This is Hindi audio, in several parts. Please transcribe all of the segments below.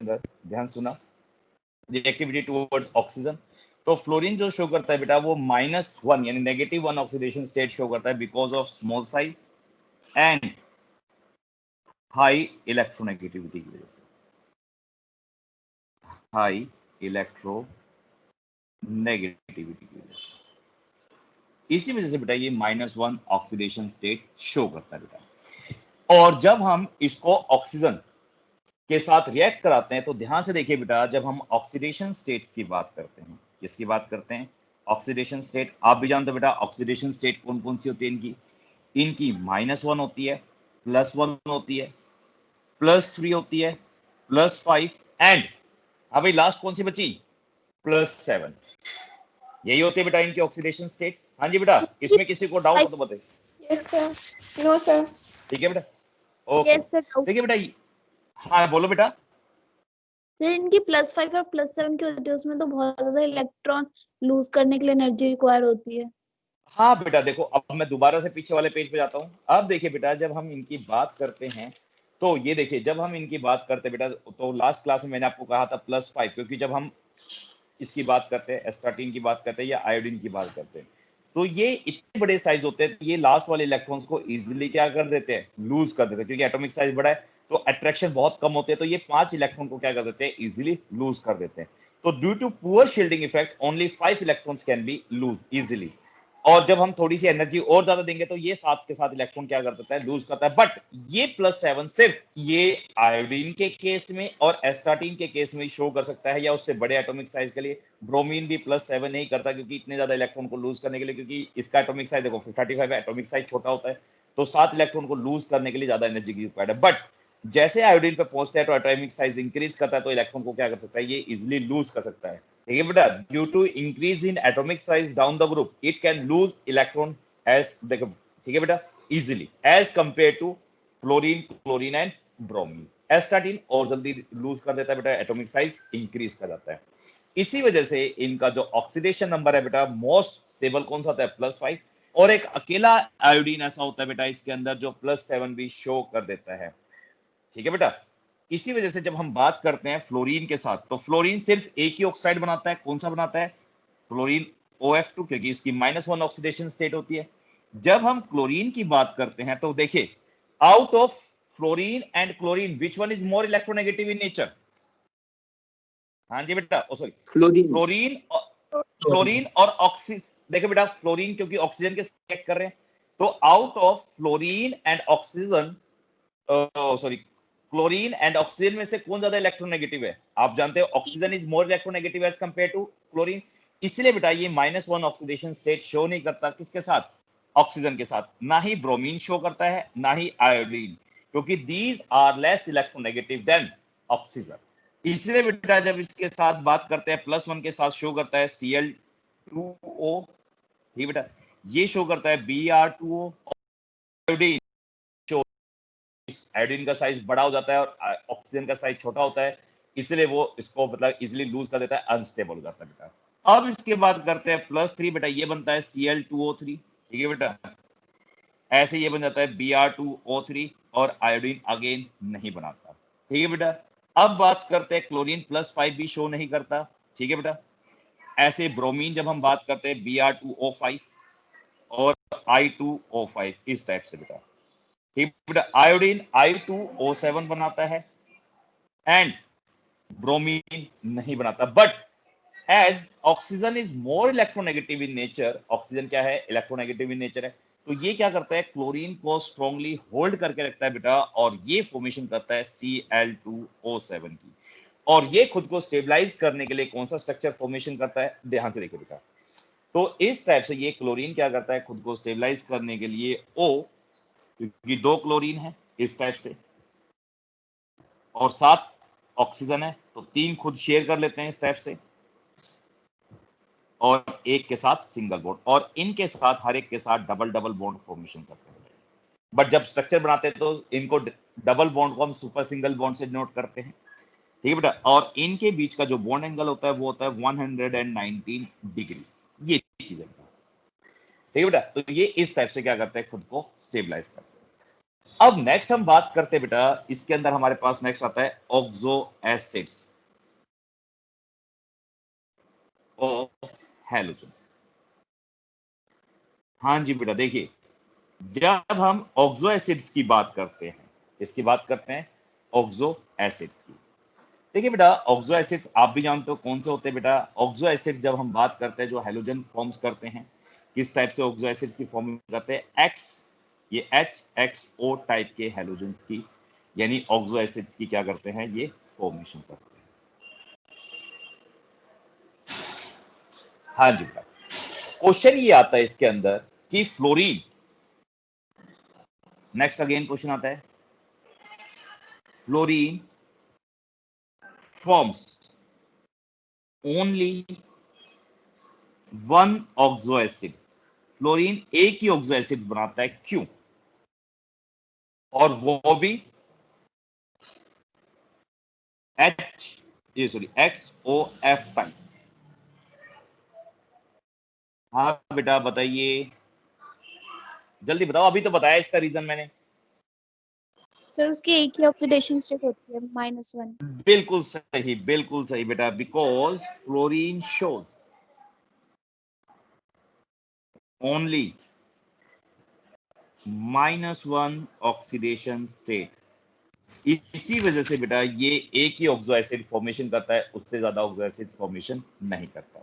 अंदर, ध्यान सुना, रिएक्टिविटी टुवर्ड्स ऑक्सीजन। तो फ्लोरीन जो शो करता है बेटा वो -1 यानी -1 ऑक्सीडेशन स्टेट शो करता है because of small size and high electronegativity की वजह से, हाई इलेक्ट्रोनेगेटिविटी की वजह से। इसी वजह से बेटा ये -1 ऑक्सीडेशन स्टेट शो करता है बेटा। और जब हम इसको ऑक्सीजन के साथ रिएक्ट कराते हैं तो ध्यान से देखिए बेटा, जब हम ऑक्सीडेशन स्टेट्स की बात करते हैं, किसकी बात करते हैं, ऑक्सीडेशन स्टेट। आप भी जानते हो बेटा ऑक्सीडेशन स्टेट कौन कौन सी होती है इनकी, इनकी -1 होती है, +1 होती है, +3 होती है, +5 एंड अभी लास्ट कौन सी बची, +7। यही होती है बेटा इनकी ऑक्सीडेशन स्टेट्स। हाँ जी बेटा, इसमें किसी को डाउट हो तो बताइए। Yes sir, no sir. ठीक है बेटा, ओके। Yes sir. देखिए बेटा, हाँ बोलो बेटा। सर इनकी +5 और +7 की होती है, उसमें तो बहुत ज्यादा इलेक्ट्रॉन लूज करने के लिए एनर्जी रिक्वायर होती है। हाँ बेटा देखो, अब मैं दोबारा से पीछे वाले पेज पे जाता हूँ। अब देखिए बेटा, जब हम इनकी बात करते हैं तो ये देखिए, जब हम इनकी बात करते हैं बेटा, तो लास्ट क्लास में मैंने आपको कहा था +5, क्योंकि जब हम इसकी बात करते हैं, एस्टाटीन की बात करते हैं या आयोडीन की बात करते हैं, तो ये इतने बड़े साइज होते हैं, तो ये लास्ट वाले इलेक्ट्रॉन्स को इजीली क्या कर देते हैं, लूज कर देते हैं, क्योंकि एटॉमिक साइज बड़ा है तो अट्रैक्शन बहुत कम होते हैं, तो ये 5 इलेक्ट्रॉन को क्या कर देते हैं, इजीली लूज कर देते हैं। तो due to poor shielding effect only 5 electrons can be lose easily. और जब हम थोड़ी सी एनर्जी और ज्यादा देंगे तो ये 7 के साथ इलेक्ट्रॉन क्या कर देता है, लूज करता है। बट ये +7 सिर्फ ये आयोडीन के केस में और एस्टाटीन के केस में शो कर सकता है, या उससे बड़े एटॉमिक साइज के लिए। ब्रोमीन भी +7 नहीं करता, क्योंकि इतने ज्यादा इलेक्ट्रॉन को लूज करने के लिए, क्योंकि इसका एटॉमिक साइज देखो 35 है, एटॉमिक साइज छोटा होता है, तो 7 इलेक्ट्रॉन को लूज करने के लिए ज्यादा एनर्जी की रिक्वायर्ड है। बट जैसे आयोडीन पे पहुंचता है तो एटॉमिक साइज इंक्रीज करता है, तो इलेक्ट्रॉन को क्या कर सकता है, ये इजिली लूज कर सकता है। ठीक है बेटा, due to increase in atomic size down the group it can lose electron as, देखो ठीक है बेटा, easily as compare to fluorine, chlorine and bromine. Astatine और जल्दी लूज कर देता है बेटा, एटॉमिक साइज इंक्रीज कर जाता है। इसी वजह से इनका जो ऑक्सीडेशन नंबर है बेटा, मोस्ट स्टेबल कौन सा होता है, +5। और एक अकेला आयोडीन ऐसा होता है बेटा इसके अंदर जो +7 भी शो कर देता है। ठीक है बेटा, इसी वजह से जब हम बात करते हैं फ्लोरीन के साथ, तो फ्लोरीन सिर्फ एक ही ऑक्साइड बनाता है, कौन सा बनाता है, फ्लोरीन OF2, क्योंकि इसकी -1 ऑक्सीडेशन स्टेट होती है। जब हम क्लोरीन की बात करते हैं तो देखिए, out of fluorine and chlorine which one is more electronegative in nature. हाँ जी बेटा, सॉरी, फ्लोरीन फ्लोरीन और ऑक्सीजन। देखो बेटा, फ्लोरीन क्योंकि ऑक्सीजन के साथ रिएक्ट कर रहे हैं, तो out of fluorine and oxygen, sorry, chlorine and oxygen में से कौन ज्यादा इलेक्ट्रोनेगेटिव है, आप जानते हो oxygen is more electronegative as compare to chlorine. इसलिए बेटा ये -1 ऑक्सीडेशन स्टेट शो नहीं करता, किसके साथ, ऑक्सीजन के साथ। ना ही ब्रोमीन शो करता है, ना ही आयोडीन, क्योंकि these are less electronegative than oxygen. इसलिए बेटा जब इसके साथ बात करते हैं, +1 के साथ शो करता है Cl2O, ठीक बेटा, ये शो करता है Br2O। आयोडीन, आयोडीन का साइज बड़ा हो जाता है और ऑक्सीजन का साइज छोटा होता है, इसलिए वो इसको मतलब इजिली लूज कर देता है, अनस्टेबल हो जाता है बेटा। अब इसके बाद करते हैं +3 बेटा, ये बनता है Cl2O3, ठीक है बेटा, ऐसे ये बन जाता है Br2O3 और आयोडीन अगेन नहीं बनाता। ठीक है बेटा, अब बात करते हैं क्लोरीन, +5 भी शो नहीं करता। ठीक है बेटा, ऐसे ब्रोमीन जब हम बात करते हैं Br2O5 और I2O5, इस टाइप से बेटा। ठीक बेटा, आयोडीन I2O7 बनाता है एंड ब्रोमीन नहीं बनाता। But as oxygen is more electronegative in nature, oxygen क्या है, इलेक्ट्रोनेगेटिव इन नेचर है, तो ये क्या करता है, क्लोरीन को स्ट्रांगली होल्ड करके रखता है बेटा, और ये फॉर्मेशन करता है Cl2O7 की। और ये खुद को स्टेबलाइज करने के लिए कौन सा स्ट्रक्चर फॉर्मेशन करता है, ध्यान से देखिए बेटा। तो इस टाइप से ये क्लोरीन क्या करता है, खुद को स्टेबलाइज करने के लिए O, क्योंकि 2 क्लोरीन है इस टाइप से और 7 ऑक्सीजन है, तो 3 खुद शेयर कर लेते हैं इस टाइप से, और एक के साथ सिंगल बॉन्ड, और इनके साथ हर एक के साथ डबल डबल बॉन्ड फॉर्मेशन करते हैं। बट जब स्ट्रक्चर बनाते हैं तो इनको डबल बॉन्ड को हम सुपर सिंगल बॉन्ड से नोट करते हैं। ठीक है बेटा, और इनके बीच का जो बॉन्ड एंगल होता है वो होता है 119 डिग्री, ये चीज है। ठीक है बेटा, तो ये इस टाइप से क्या करते हैं, खुद को स्टेबलाइज करते हैं। अब नेक्स्ट हम बात करते हैं बेटा, इसके अंदर हमारे पास नेक्स्ट आता है ऑक्सो एसिड्स ऑफ हैलोजेंस। हाँ जी बेटा, देखिए जब हम ऑक्सो एसिड्स की बात करते हैं, इसकी बात करते हैं ऑक्सो एसिड्स की। देखिए बेटा, ऑक्सो एसिड्स आप भी जानते हो कौन से होते हैं बेटा। ऑक्सो एसिड्स जब हम बात करते हैं जो हैलोजन फॉर्म्स करते हैं, किस टाइप से ऑक्सो एसिड्स की फॉर्म करते हैं, एक्स, ये HXO टाइप के हैलोजेंस की, यानी ऑक्सो एसिड्स की क्या करते हैं, ये फॉर्मेशन करते हैं। हाँ जी बेटा, क्वेश्चन ये आता है इसके अंदर कि फ्लोरीन, नेक्स्ट अगेन क्वेश्चन आता है, fluorine forms only one oxo acid, fluorine एक ही ऑक्सो एसिड बनाता है, क्यों? और वो भी XOF टाइप। हाँ बेटा बताइए, जल्दी बताओ, अभी तो बताया इसका रीजन मैंने। सर उसकी एक ही ऑक्सीडेशन स्टेट होती है -1। बिल्कुल सही बेटा, because fluorine shows only -1 oxidation state. इसी वजह से बेटा ये एक ही ऑक्सो एसिड फॉर्मेशन करता है, उससे ज्यादा ऑक्सो एसिड फॉर्मेशन नहीं करता।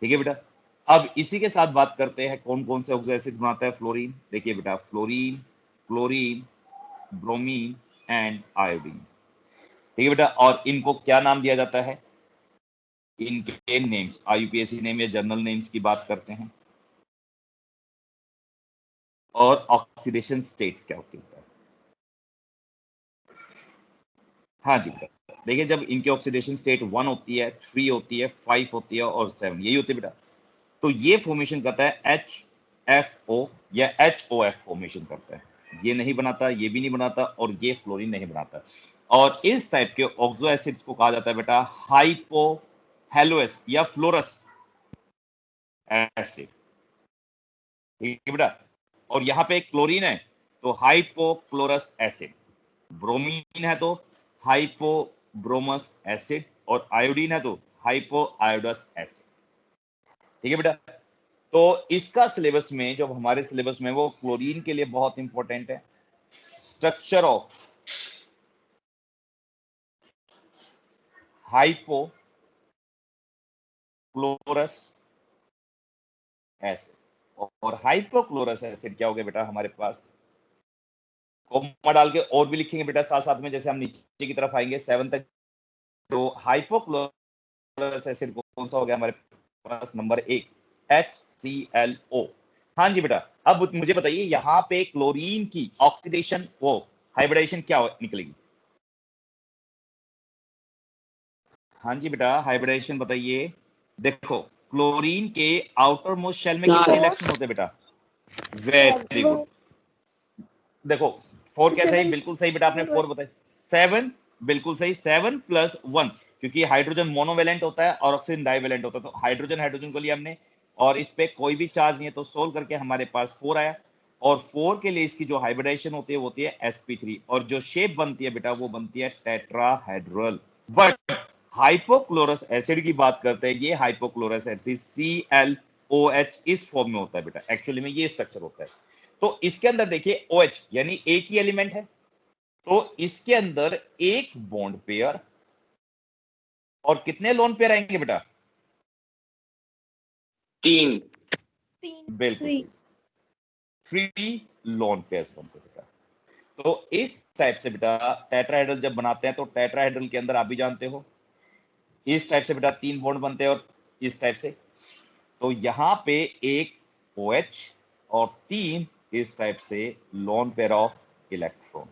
ठीक है बेटा, अब इसी के साथ बात करते हैं कौन कौन से ऑक्सो एसिड बनाता है फ्लोरीन। देखिए बेटा, fluorine, chlorine, bromine and iodine. ठीक है बेटा, और इनको क्या नाम दिया जाता है, इनके नेम्स, IUPAC नेम या जर्नल नेम्स की बात करते हैं, और ऑक्सीडेशन स्टेट्स क्या होती है। हाँ जी बेटा, देखिए जब इनकी ऑक्सीडेशन स्टेट 1 होती है, 3 होती है, 5 होती है और 7, यही होती है बेटा, तो ये फॉर्मेशन करता है HFO या HOF फॉर्मेशन करता है। ये नहीं बनाता, ये भी नहीं बनाता, और ये फ्लोरीन नहीं बनाता। और इस टाइप के ऑक्सो एसिड्स को कहा जाता है बेटा हाइपो हेलोएस या फ्लोरस एसिड। ठीक है बेटा, और यहाँ पे क्लोरीन है तो हाइपोक्लोरस एसिड, ब्रोमीन है तो हाइपोब्रोमस एसिड, और आयोडीन है तो हाइपो आयोडस एसिड। ठीक है बेटा, तो इसका सिलेबस में, जो हमारे सिलेबस में, वो क्लोरीन के लिए बहुत इंपॉर्टेंट है। स्ट्रक्चर ऑफ हाइपोक्लोरस एसिड, और हाइपोक्लोरस एसिड क्या हो गया बेटा हमारे पास, कोमा डाल के और भी लिखेंगे बेटा साथ साथ में, जैसे हम नीचे की तरफ आएंगे 7 तक। तो हाइपोक्लोरस एसिड कौन सा हो गया हमारे पास, नंबर 1 HClO। हाँ जी बेटा, अब मुझे बताइए यहाँ पे क्लोरीन की ऑक्सीडेशन, वो हाइब्रिडेशन क्या निकलेगी। हाँ जी बेटा, हाइब्रिडेशन बताइए। देखो, क्लोरीन के आउटर मोस्ट शेल में कितने इलेक्ट्रॉन होते हैं बेटा, वेरी गुड। देखो 4 कैसा है, बिल्कुल सही बेटा, आपने 4 बताया। 7 बिल्कुल सही, 7 + 1, क्योंकि हाइड्रोजन मोनोवेलेंट होता है और ऑक्सीजन डाइवेलेंट होता है, तो हाइड्रोजन हाइड्रोजन को लिया हमने, और इस पे कोई भी चार्ज नहीं है, तो सोल्व करके हमारे पास 4 आया। और 4 के लिए इसकी जो हाइब्रिडेशन होती है वो होती है sp3, और जो शेप बनती है बेटा वो बनती है टेट्राहेड्रल। बट हाइपोक्लोरस एसिड की बात करते हैं, ये हाइपोक्लोरस एसिड ClOH इस फॉर्म में होता है बेटा, एक्चुअली में ये स्ट्रक्चर होता है। तो इसके अंदर देखिए OH यानी एक ही एलिमेंट है, तो इसके अंदर एक बॉन्ड पेयर और कितने लोन पेयर आएंगे बेटा, 3। बिल्कुल सही, 3 लोन पेयर्स बनते हैं बेटा। तो इस टाइप से बेटा टेट्राहेड्रल जब बनाते हैं, तो टेट्राहेड्रल के अंदर आप भी जानते हो इस टाइप से बेटा 3 बॉन्ड बनते हैं, और इस टाइप से, तो यहां पे एक OH और 3 इस टाइप से लोन पेयर ऑफ इलेक्ट्रॉन।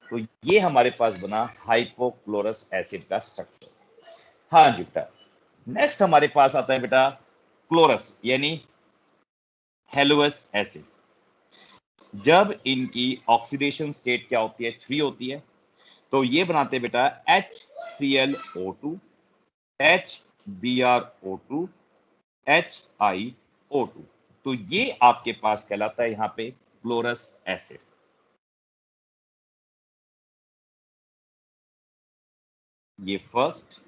तो ये हमारे पास बना हाइपोक्लोरस एसिड का स्ट्रक्चर। हाँ जी बेटा, नेक्स्ट हमारे पास आता है बेटा क्लोरस यानी हेलोअस एसिड। जब इनकी ऑक्सीडेशन स्टेट क्या होती है, 3 होती है, तो ये बनाते हैं बेटा HClO2, HBrO2, HiO2। तो ये आपके पास कहलाता है यहाँ पे क्लोरस एसिड। ये फर्स्ट,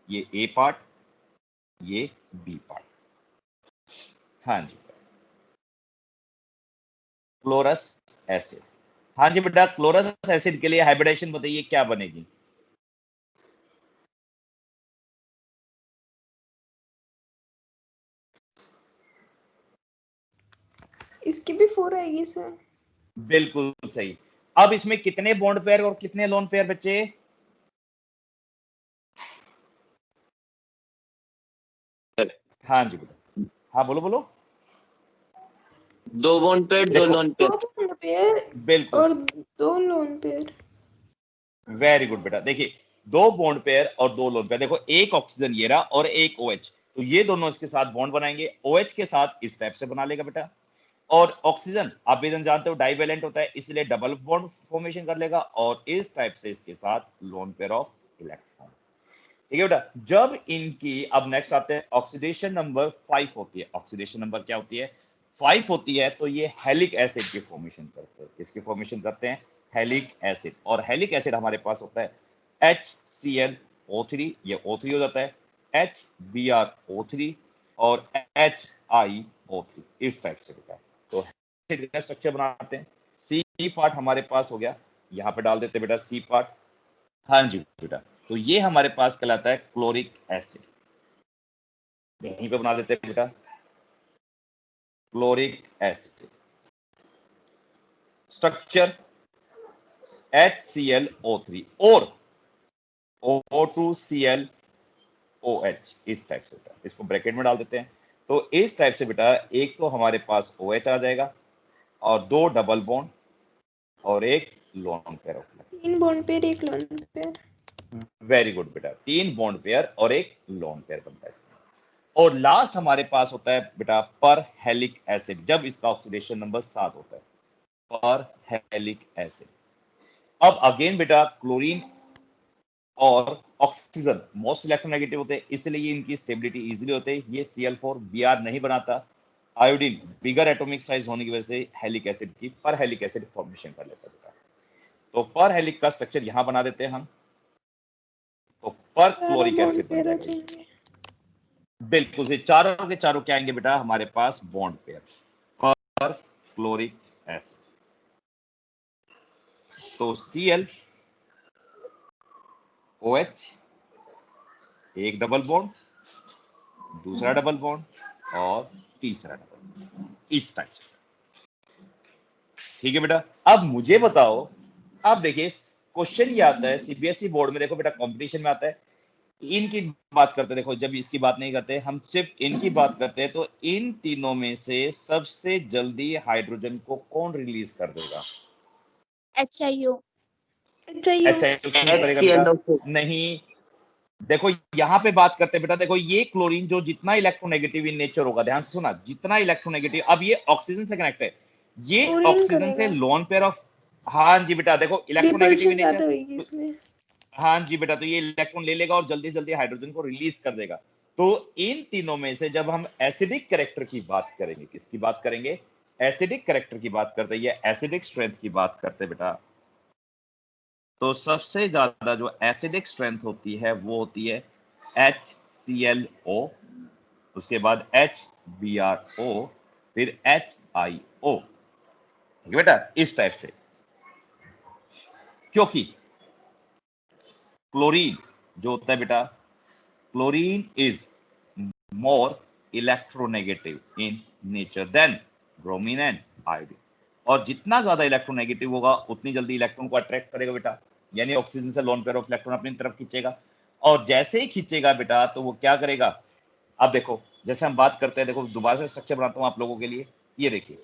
ये ए पार्ट, ये बी पार्ट। हाँ जी, क्लोरस एसिड। हाँ जी बेटा, क्लोरस एसिड के लिए हाइब्रिडेशन बताइए क्या बनेगी? इसकी भी 4 आएगी सर। बिल्कुल सही। अब इसमें कितने बॉन्ड पेयर और कितने लोन पेयर बच्चे? हाँ जी बेटा, हाँ बोलो बोलो। 2 bond pair 2 loan 2 pair. Bond pair बिल्कुल और 2 लोन पेयर। वेरी गुड बेटा। देखिए 2 बॉन्ड पेयर और 2 लोन पेयर। देखो एक ऑक्सीजन ये रहा और एक OH, तो ये दोनों इसके साथ बॉन्ड बनाएंगे। OH के साथ इस टाइप से बना लेगा बेटा, और ऑक्सीजन आप भी जानते हो डाइवेलेंट होता है, इसलिए डबल बॉन्ड फॉर्मेशन कर लेगा और इस टाइप से इसके साथ लोन पेयर ऑफ इलेक्ट्रॉन। ठीक है बेटा। जब इनकी अब नेक्स्ट आते हैं ऑक्सीडेशन नंबर 5 होती है। ऑक्सीडेशन नंबर क्या होती है? 5 होती है, तो ये हेलिक एसिड की फॉर्मेशन करते हैं। इसकी फॉर्मेशन करते हैं हेलिक एसिड, और हेलिक एसिड हमारे पास होता है HClO3, ये O3 हो जाता है, HBrO3 और HiO3, इस टाइप से बेटा। तो एसिड का स्ट्रक्चर बनाते हैं। सी पार्ट हमारे पास हो गया, यहाँ पे डाल देते हैं बेटा सी पार्ट। हाँ जी बेटा, तो ये हमारे पास कहलाता है क्लोरिक एसिड। यहीं पे बना देते हैं बेटा क्लोरिक एसिड। स्ट्रक्चर HClO3 और O2ClOH, इस टाइप से बेटा। इसको ब्रैकेट में डाल देते हैं। तो इस टाइप से बेटा एक तो हमारे पास OH आ जाएगा और 2 डबल बॉन्ड और एक lone pair of. 3 bond pair 1 lone pair. Very good बेटा, 3 बॉन्ड पेयर और एक लोन पेयर बनता है इसमें। और लास्ट हमारे पास होता है बेटा पर हेलिक एसिड, जब इसका ऑक्सीडेशन नंबर 7 होता है, पर हेलिक एसिड। अब अगेन बेटा क्लोरीन और ऑक्सीजन मोस्ट इलेक्ट्रोनेगेटिव होते हैं, इसलिए इनकी स्टेबिलिटी इजीली होती है। ये Cl4Br नहीं बनाता। आयोडीन बिगर एटॉमिक साइज होने की वजह से हेलिक एसिड की पर हेलिक एसिड फॉर्मेशन कर लेता है बेटा। तो पर हेलिक का स्ट्रक्चर यहां बना देते हैं हम, तो पर क्लोरिक बॉन्ड एसिड बन पेयर आ जाएगा। जाएंगे। बिल्कुल से चारों के चारों क्या आएंगे बेटा हमारे पास बॉन्ड पेयर पर क्लोरिक एसिड। तो Cl OH, एक डबल बॉन्ड, दूसरा डबल बॉन्ड और तीसरा डबल बॉन्ड, इस टाइप से। ठीक है बेटा। अब मुझे बताओ, अब देखिए क्वेश्चन ये आता है CBSE बोर्ड में, देखो बेटा कंपटीशन में आता है। इनकी बात करते हैं, देखो जब इसकी बात नहीं करते, हम सिर्फ इनकी बात करते हैं, तो इन तीनों में से सबसे जल्दी हाइड्रोजन को कौन रिलीज कर देगा? HIO। HIO क्यों करेगा बेटा? HClO4। नहीं, देखो यहाँ पे बात करते हैं बेटा, देखो ये क्लोरीन जो जितना इलेक्ट्रोनेगेटिव इन नेचर होगा, ध्यान से सुना, जितना इलेक्ट्रोनेगेटिव, अब ये ऑक्सीजन से कनेक्ट है, ये क्लोरीन ऑक्सीजन से करेगा। Lone pair of. हाँ जी बेटा, देखो इलेक्ट्रोनेगेटिव रिपल्शन इन नेचर, ज्यादा होगी इसमें। हाँ जी बेटा, तो ये इलेक्ट्रॉन ले लेगा और जल्दी जल्दी हाइड्रोजन को रिलीज कर देगा। तो इन तीनों में से जब हम एसिडिक कैरेक्टर की बात करेंगे, किसकी बात करेंगे? एसिडिक कैरेक्टर की बात करते हैं, या एसिडिक स्ट्रेंथ की बात करते हैं बेटा, तो सबसे ज्यादा जो एसिडिक स्ट्रेंथ होती है वो होती है HClO, उसके बाद HBrO, फिर HiO। ठीक है बेटा, इस टाइप से। क्योंकि क्लोरीन जो होता है बेटा, chlorine is more electronegative in nature than bromine and iodine, और जितना ज्यादा इलेक्ट्रोनेगेटिव होगा उतनी जल्दी इलेक्ट्रॉन को अट्रैक्ट करेगा बेटा, यानी ऑक्सीजन से लोन पेयर ऑफ इलेक्ट्रॉन अपनी तरफ खींचेगा। और जैसे ही खींचेगा बेटा तो वो क्या करेगा? अब देखो जैसे हम बात करते हैं, देखो दोबारा से स्ट्रक्चर बनाता हूं आप लोगों के लिए। ये देखिए,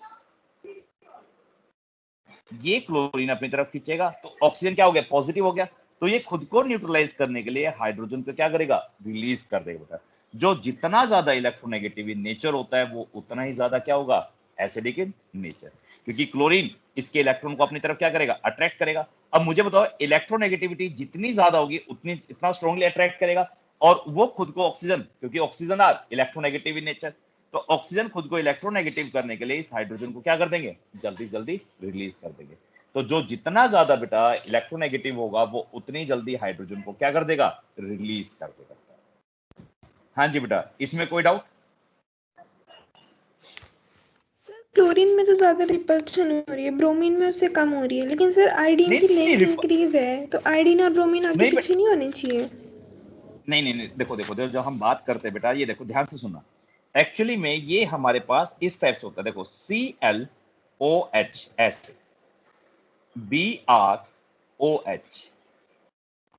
ये क्लोरीन अपनी तरफ खींचेगा तो ऑक्सीजन क्या हो गया? पॉजिटिव हो गया। तो ये खुद को न्यूट्रलाइज करने के लिए हाइड्रोजन को क्या करेगा? रिलीज कर देगा बेटा। जो जितना ज्यादा इलेक्ट्रोनेगेटिव इन नेचर होता है वो उतना ही ज्यादा क्या होगा? एसिडिक इन नेचर, क्योंकि क्लोरीन इसके इलेक्ट्रॉन को अपनी तरफ क्या करेगा? अट्रैक्ट करेगा। अब मुझे बताओ, इलेक्ट्रोनेगेटिविटी जितनी ज्यादा होगी उतनी इतना स्ट्रांगली अट्रैक्ट करेगा, और वो खुद को ऑक्सीजन, क्योंकि oxygen are electronegative in nature, तो ऑक्सीजन खुद को इलेक्ट्रोनेगेटिव करने के लिए इस हाइड्रोजन को क्या कर देंगे? जल्दी जल्दी रिलीज कर देंगे। तो जो जितना ज्यादा बेटा इलेक्ट्रोनेगेटिव होगा वो उतनी जल्दी हाइड्रोजन को क्या कर देगा, रिलीज कर देगा। हाँ जी बेटा, इसमें कोई डाउट? क्लोरीन में तो ज्यादा रिपल्शन हो रही है, ब्रोमीन में उससे कम हो रही है, लेकिन सर आयोडीन नहीं की नहीं लेंथ नहीं इंक्रीज है, तो आयोडीन और ब्रोमीन आगे नहीं पीछे नहीं होने चाहिए। नहीं नहीं नहीं, देखो देखो देखो, जब हम बात करते हैं बेटा, ये देखो ध्यान से सुनना, एक्चुअली में ये हमारे पास इस टाइप से होता है, देखो ClOH ऐसे, BrOH,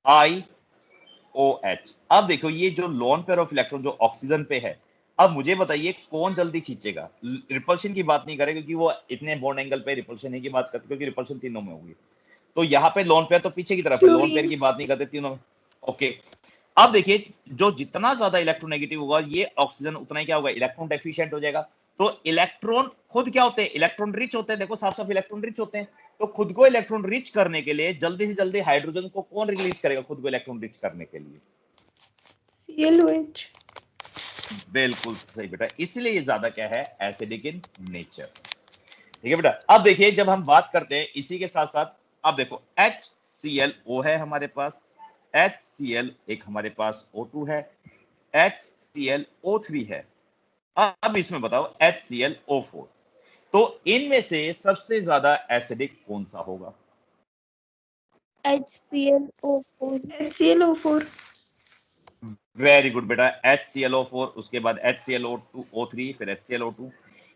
IOH। अब देखो ये जो लोन पेयर ऑफ इलेक्ट्रॉन जो ऑक्सीजन पे है, अब मुझे बताइए कौन जल्दी खींचेगा? रिपल्शन की बात नहीं करें क्योंकि वो इतने बॉन्ड एंगल पे रिपल्शन ही की बात करते, क्योंकि रिपल्शन तीनों में होगी। तो यहाँ पे लोन पेयर तो पीछे की तरफ है, लोन पेयर क्लोरीन। की बात नहीं करते तीनों में। ओके, अब देखिए जो जितना ज्यादा इलेक्ट्रोनेगेटिव होगा ये ऑक्सीजन उतना ही क्या होगा, इलेक्ट्रॉन डेफिशिएंट हो जाएगा। तो इलेक्ट्रॉन खुद क्या होते हैं, इलेक्ट्रॉन रिच होते हैं, देखो साफ साफ इलेक्ट्रॉन रिच होते हैं। तो खुद को इलेक्ट्रॉन रिच करने के लिए जल्दी से जल्दी हाइड्रोजन को कौन रिलीज करेगा खुद को इलेक्ट्रॉन रिच करने के लिए? ClOH। बिल्कुल सही बेटा, इसलिए ये ज्यादा क्या है, एसिडिक इन नेचर। ठीक है बेटा, अब देखिए जब हम बात करते हैं इसी के साथ साथ, अब देखो HClO है हमारे पास, HCl एक हमारे पास O2 है, HClO3 है। अब इसमें बताओ HClO4, तो इनमें से सबसे ज्यादा एसिडिक कौन सा होगा? HClO4। HClO4। वेरी गुड बेटा, HClO4, उसके बाद HClO3, फिर HClO2,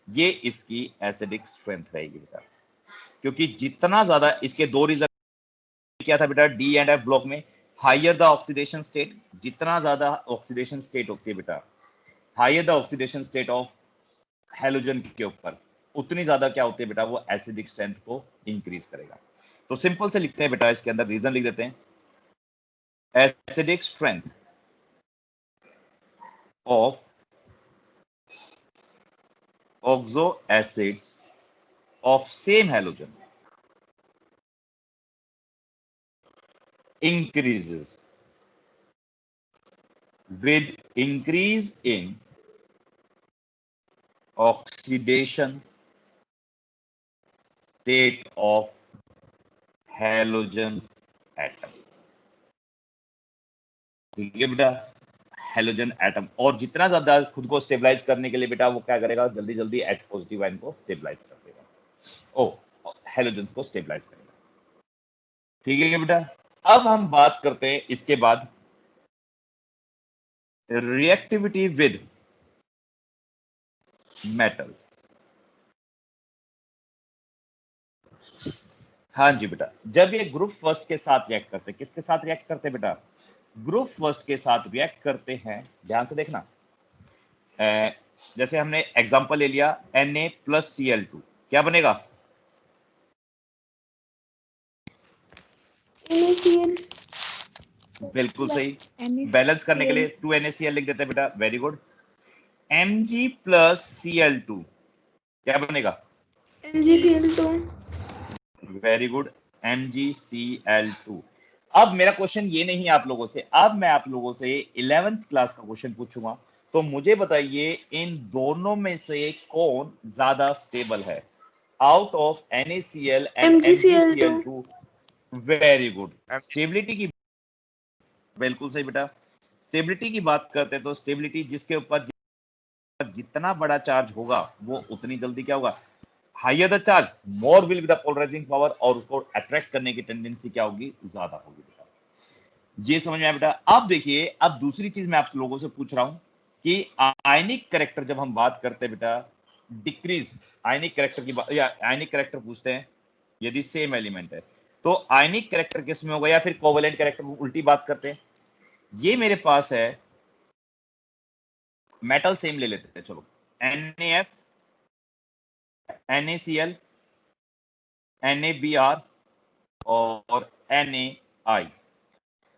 ये इसकी एसिडिक स्ट्रेंथ रहेगी बेटा। क्योंकि जितना ज्यादा, इसके दो रीजन क्या था बेटा, डी एंड एफ ब्लॉक में, हाइयर द ऑक्सीडेशन स्टेट, जितना ज्यादा ऑक्सीडेशन स्टेट होती है बेटा, higher the oxidation state of halogen के ऊपर, उतनी ज्यादा क्या होती है बेटा, वो एसिडिक स्ट्रेंथ को इंक्रीज करेगा। तो सिंपल से लिखते हैं बेटा, इसके अंदर रीजन लिख देते हैं, acidic strength of oxo acids of same halogen increases with increase in oxidation state of halogen atom। ठीक है बेटा, हेलोजन एटम, और जितना ज्यादा खुद को स्टेबलाइज करने के लिए बेटा वो क्या करेगा, जल्दी जल्दी H पॉजिटिव आयन को स्टेबलाइज कर देगा, ओ हेलोजन्स को स्टेबलाइज करेगा। ठीक है बेटा, अब हम बात करते हैं इसके बाद रिएक्टिविटी विद मेटल्स। हाँ जी बेटा, जब ये ग्रुप फर्स्ट के साथ रिएक्ट करते हैं, किसके साथ रिएक्ट करते हैं बेटा, ग्रुप फर्स्ट के साथ रिएक्ट करते हैं। ध्यान से देखना, जैसे हमने एग्जांपल ले लिया Na+Cl2, क्या बनेगा, NaCl। बिल्कुल सही, बैलेंस करने के लिए 2NaCl लिख देते हैं बेटा, वेरी गुड। Mg+Cl2 क्या बनेगा, MgCl2। Very good, MgCl2। अब मेरा क्वेश्चन ये नहीं आप लोगों से, अब मैं आप लोगों से 11th क्लास का क्वेश्चन पूछूंगा। तो मुझे बताइए इन दोनों में से कौन ज्यादा स्टेबल है, out of NaCl and MgCl2। MgCl2? Very good, stability की, बिल्कुल सही बेटा, स्टेबिलिटी की बात करते हैं तो स्टेबिलिटी जिसके ऊपर जितना बड़ा चार्ज होगा वो उतनी जल्दी क्या होगा, higher the charge more will be the polarising power, और उसको अट्रैक्ट करने की टेंडेंसी क्या होगी, ज्यादा होगी बेटा। ये समझ में आया बेटा। अब देखिए, अब दूसरी चीज मैं आप लोगों से पूछ रहा हूं कि आयनिक कैरेक्टर जब हम बात करते हैं बेटा, डिक्रीज आयनिक कैरेक्टर की बात, या आयनिक कैरेक्टर पूछते हैं यदि सेम एलिमेंट है, तो आयनिक कैरेक्टर किस में होगा, या फिर कोवेलेंट कैरेक्टर, उल्टी बात करते हैं। ये मेरे पास है, मेटल सेम ले लेते हैं, चलो NaF, NaCl, NaBr और NaI।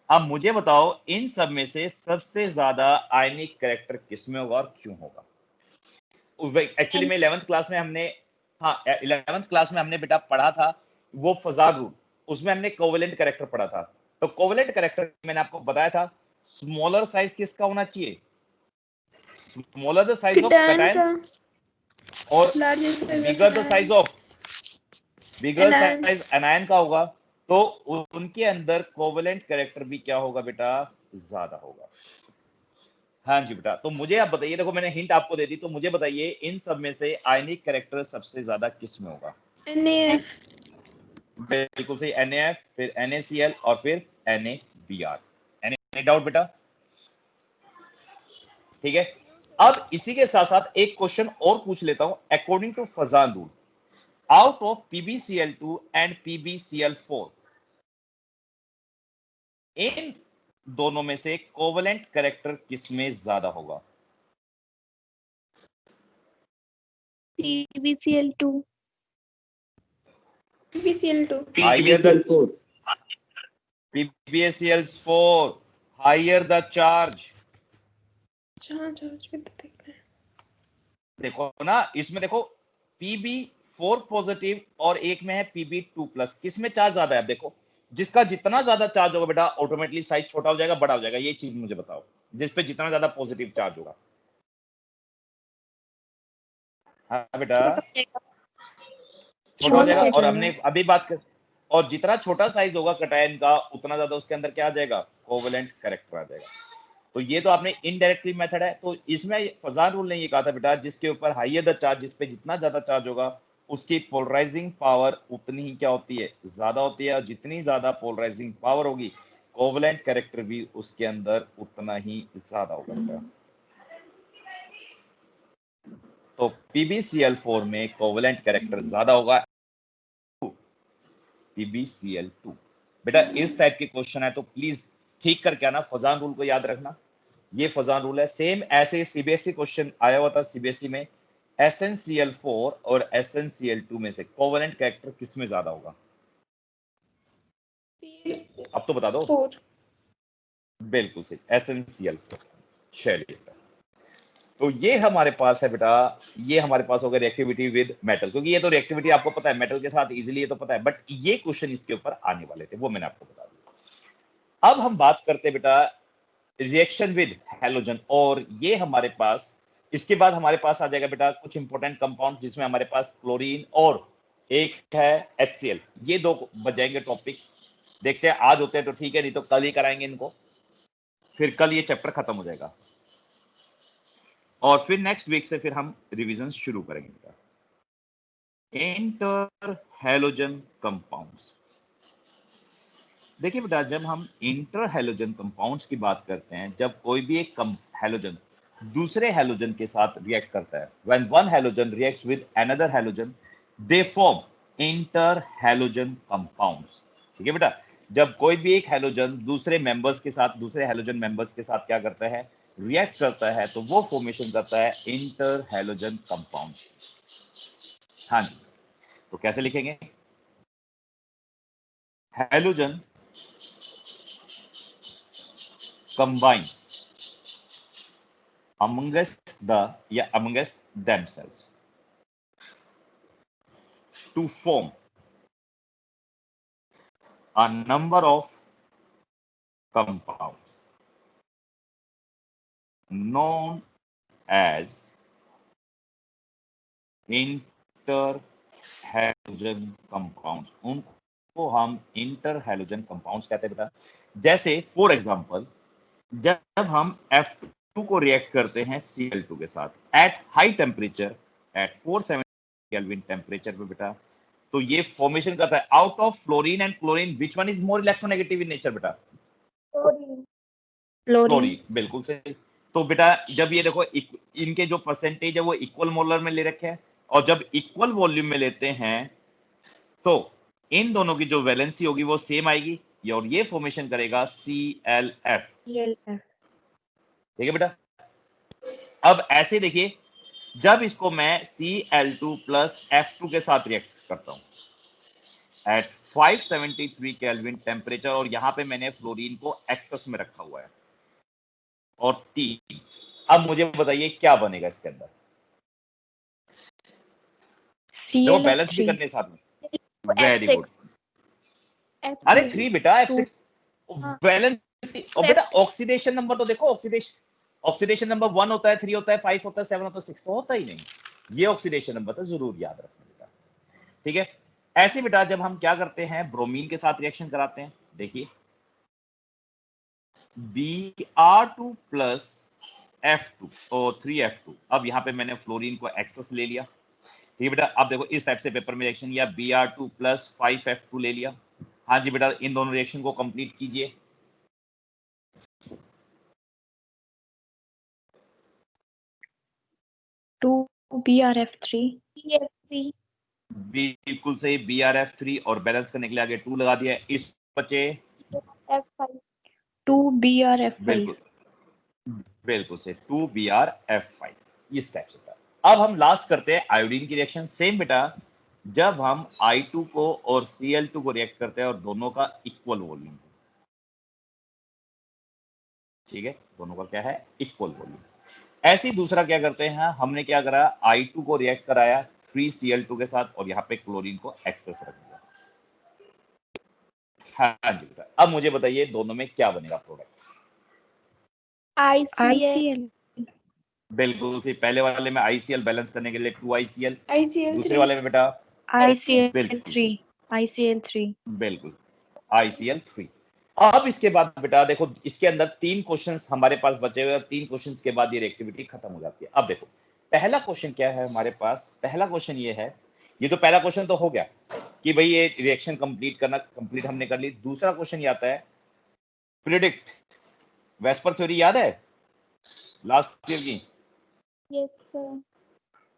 अब मुझे बताओ इन सब में से सबसे ज्यादा आयनिक कैरेक्टर किसमें होगा और क्यों होगा? एक्चुअली में 11th क्लास में हमने, हाँ 11th क्लास में हमने बेटा पढ़ा था वो फजार रूल, उसमें हमने कोवेलेंट कैरेक्टर पढ़ा था। तो कोवेलेंट कैरेक्टर मैंने आपको बताया था, स्मॉलर साइज किसका होना चाहिए, smaller the size of ketone cation का, और largest size of bigger the size of, bigger Anions. Size anion का होगा तो उनके अंदर कोवेलेंट कैरेक्टर भी क्या होगा बेटा, ज्यादा होगा। हाँ जी बेटा, तो मुझे आप बताइए, देखो मैंने हिंट आपको दे दी, तो मुझे बताइए इन सब में से आयनिक कैरेक्टर सबसे ज्यादा किस में होगा? NaF. बिल्कुल सही, NaF, फिर NaCl और फिर NaBr। एनी डाउट बेटा? ठीक है, अब इसी के साथ साथ एक क्वेश्चन और पूछ लेता हूं। According to Fajans rule, out of PbCl2 and PbCl4, इन दोनों में से कोवेलेंट कैरेक्टर किसमें ज्यादा होगा? PbCl2। PbCl2. Higher the PbCl4, higher the charge। Charge भी तो देखना है। देखो ना, इसमें देखो Pb4 पॉजिटिव और एक में है Pb2+, किसमें चार्ज ज्यादा है? अब देखो, जिसका जितना ज्यादा चार्ज होगा बेटा ऑटोमेटिकली साइज छोटा हो जाएगा, बड़ा हो जाएगा। ये चीज मुझे बताओ, जिस पे जितना ज्यादा पॉजिटिव चार्ज होगा। हाँ बेटा, छोटा हो जाएगा। और हमने अभी बात कर, और जितना छोटा साइज होगा कटायन का उतना ज्यादा उसके अंदर क्या आ जाएगा? कोवेलेंट कैरेक्टर आ जाएगा। तो ये तो आपने इनडायरेक्टली मेथड है। तो इसमें फजान रूल ने ये कहा था बेटा, जिसके ऊपर हाइयर द चार्ज, जिस पे जितना ज्यादा चार्ज होगा उसकी पोलराइजिंग पावर उतनी ही क्या होती है? ज्यादा होती है। और जितनी ज्यादा पोलराइजिंग पावर होगी कोवेलेंट कैरेक्टर भी उसके अंदर उतना ही ज्यादा होगा बेटा। तो PbCl4 में कोवेलेंट कैरेक्टर ज्यादा होगा PbCl2। बेटा इस टाइप के क्वेश्चन है तो प्लीज ठीक करके आना, फजान रूल को याद रखना। ये फजान रूल है। सेम ऐसे सीबीएसई क्वेश्चन आया हुआ था सीबीएसई में, SnCl4 और SnCl2 में से कोवेलेंट कैरेक्टर किसमें ज्यादा होगा? अब तो बता दो। 4. बिल्कुल सही, SnCl4। चलिए, तो ये हमारे पास है बेटा, ये हमारे पास होगा रिएक्टिविटी विद मेटल, क्योंकि ये तो रिएक्टिविटी आपको पता है मेटल के साथ इजीली, ये तो पता है। बट ये क्वेश्चन इसके ऊपर आने वाले थे, वो मैंने आपको बता दिया। अब हम बात करते हैं बेटा रिएक्शन विद हैलोजन, और ये हमारे पास, इसके बाद हमारे पास आ जाएगा बेटा कुछ इंपॉर्टेंट कंपाउंड, जिसमें हमारे पास क्लोरीन और एक है HCl। ये दो बजाएंगे टॉपिक, देखते हैं आज होते हैं तो ठीक है, नहीं तो कल ही कराएंगे इनको, फिर कल ये चैप्टर खत्म हो जाएगा और फिर नेक्स्ट वीक से फिर हम रिवीजन शुरू करेंगे बेटा। इंटर हैलोजन कंपाउंड्स, देखिए बेटा, जब हम इंटर हैलोजन कंपाउंड्स की बात करते हैं, जब कोई भी एक हैलोजन दूसरे हैलोजन के साथ रिएक्ट करता है, when one halogen reacts with another halogen, they form inter halogen compounds. ठीक है बेटा, जब कोई भी एक हैलोजन दूसरे मेंबर्स के साथ, दूसरे हैलोजन मेंबर्स के साथ क्या करता है? रिएक्ट करता है, तो वो फॉर्मेशन करता है इंटर हैलोजन कंपाउंड्स। हाँ जी, तो कैसे लिखेंगे? Halogen combine amongst themselves to form a number of compounds known as interhalogen compounds। उनको हम इंटरहैलोजन कंपाउंड्स कहते हैं बेटा। जैसे फॉर एग्जांपल, जब हम F2 को रिएक्ट करते हैं Cl2 के साथ at high temperature, at 470 kelvin temperature पे बेटा, तो ये फॉर्मेशन करता है out of fluorine and chlorine, which one is more electronegative in nature बेटा? फ्लोरीन, बिल्कुल सही। तो बेटा जब ये देखो इनके जो परसेंटेज है वो इक्वल मोलर में ले रखे हैं, और जब इक्वल वॉल्यूम में लेते हैं तो इन दोनों की जो वैलेंसी होगी वो सेम आएगी, और ये फॉर्मेशन करेगा ClF। ठीक है बेटा। अब ऐसे देखिए, जब इसको मैं Cl2 प्लस F2 के साथ रिएक्ट करता हूं एट 573 केल्विन टेम्परेचर, और यहां पे मैंने फ्लोरीन को एक्सेस में रखा हुआ है और 3, अब मुझे बताइए क्या बनेगा इसके अंदर? देखो बैलेंस भी करने साथ में, वेरी गुड। अरे 3 बेटा, F6 वैलेंसी। और बेटा ऑक्सीडेशन नंबर तो देखो, ऑक्सीडेशन नंबर 1 होता है, 3 होता है, 5 होता है, 7 होता है, 6 तो होता ही नहीं। ये ऑक्सीडेशन नंबर तो जरूर याद रखना बेटा। ठीक है, ऐसे बेटा जब हम क्या करते हैं, ब्रोमीन के साथ रिएक्शन कराते हैं, देखिए Br2 प्लस F2 और 3F2। अब यहाँ पे मैंने फ्लोरीन को एक्सेस ले लिया, ठीक है बेटा। अब देखो इस टाइप से पेपर में रिएक्शन किया, Br2 प्लस 5F2 ले लिया। हाँ जी बेटा, इन दोनों रिएक्शन को कंप्लीट कीजिए। BrF3 बिल्कुल सही, Brf3 और बैलेंस करने के लिए आगे 2 लगा दिया। इस बचे F5 2BrF5 बिल्कुल बिल्कुल से 2Brf5 इस टाइप से। अब हम लास्ट करते हैं आयोडीन की रिएक्शन। सेम बेटा, जब हम I2 को और Cl2 को रिएक्ट करते हैं और दोनों का इक्वल वॉल्यूम, ठीक है, दोनों का क्या है, इक्वल वॉल्यूम। ऐसे ही दूसरा क्या करते हैं, हमने क्या करा, I2 को रिएक्ट कराया फ्री Cl2 के साथ और यहाँ पे क्लोरीन को एक्सेस रख दिया। हाँ जी बेटा, अब मुझे बताइए दोनों में क्या बनेगा प्रोडक्ट। ICl बिल्कुल सी, पहले वाले में ICl बैलेंस करने के लिए 2ICl, ICl3 दूसरे वाले में बेटा ICl3 ICl3 बिल्कुल ICl3। अब इसके बाद बेटा देखो, इसके अंदर 3 क्वेश्चंस हमारे पास बचे हुए और 3 क्वेश्चंस के बाद ये रिएक्टिविटी खत्म हो जाती है। अब देखो पहला क्वेश्चन क्या है हमारे पास, पहला क्वेश्चन ये है, ये तो पहला क्वेश्चन तो हो गया कि भाई ये रिएक्शन कंप्लीट करना, कंप्लीट हमने कर ली। दूसरा क्वेश्चन ये आता है, प्रिडिक्ट वेस्पर थ्योरी याद है लास्ट ईयर की? yes sir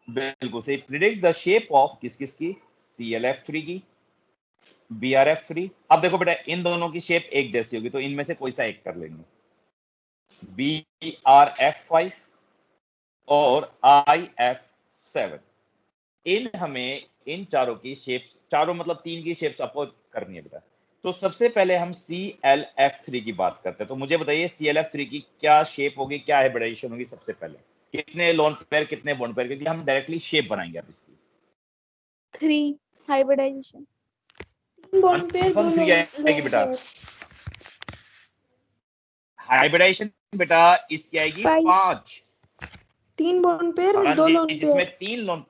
बिल्कुल सही, प्रिडिक्ट द शेप ऑफ किस किस की, ClF3 की, Brf3। अब देखो बेटा इन दोनों की शेप एक जैसी होगी तो इनमें से कोई सा एक कर लेंगे, Brf5 और IF7। इन हमें इन चारों की शेप्स, चारों मतलब 3 की शेप्स अपोज करनी है बेटा। तो सबसे पहले हम ClF3 की बात करते हैं। तो मुझे बताइए ClF3 की क्या शेप होगी, क्या हाइब्रिडाइजेशन होगी? सबसे पहले कितने लोन पेयर कितने बॉन्ड पेयर, क्योंकि हम डायरेक्टली शेप बनाएंगे अब इसकी। 3 hybridization 3 बॉन्ड पेयर 2 कन्फर्म 3 आएगी लोन बेटा। पेयर हाइब्रिडाइजेशन बेटा इसकी आएगी 5 5। 3 बॉन्ड पेयर हाँ 2 जी, लोन जिसमें पेयर 3 लोन,